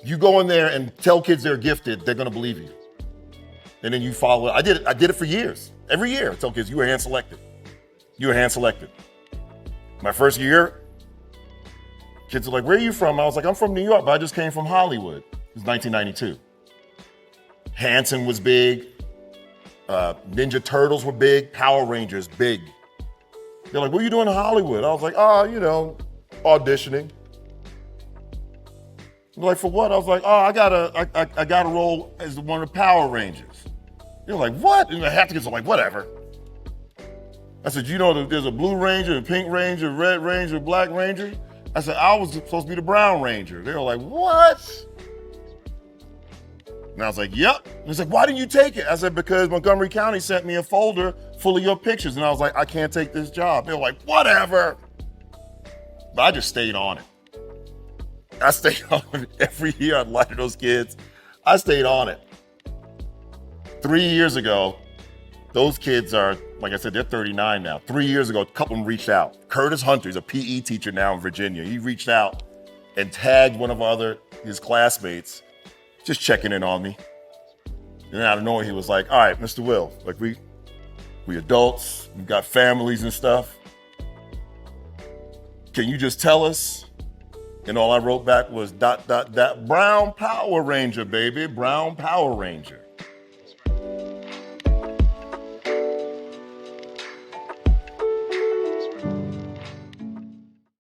You go in there and tell kids they're gifted, they're gonna believe you. And then you follow it. I did it for years. Every year, I tell kids, you were hand selected. You were hand selected. My first year, kids are like, where are you from? I was like, I'm from New York, but I just came from Hollywood. It was 1992. Hanson was big. Ninja Turtles were big. Power Rangers, big. They're like, what are you doing in Hollywood? I was like, auditioning. They're like, for what? I was like, I got a role as one of the Power Rangers. They're like, what? And the half the kids are like, whatever. I said, there's a Blue Ranger, a Pink Ranger, Red Ranger, Black Ranger? I said, I was supposed to be the Brown Ranger. They were like, what? And I was like, yep. And he's like, why didn't you take it? I said, because Montgomery County sent me a folder full of your pictures. And I was like, I can't take this job. They were like, whatever. But I just stayed on it. I stayed on it every year. I lied to those kids. I stayed on it. 3 years ago, those kids are, like I said, they're 39 now. 3 years ago, a couple of them reached out. Curtis Hunter, he's a PE teacher now in Virginia. He reached out and tagged one of his classmates, just checking in on me. And out of nowhere, he was like, all right, Mr. Will, like we adults, we got families and stuff. Can you just tell us? And all I wrote back was ... Brown Power Ranger, baby, Brown Power Ranger.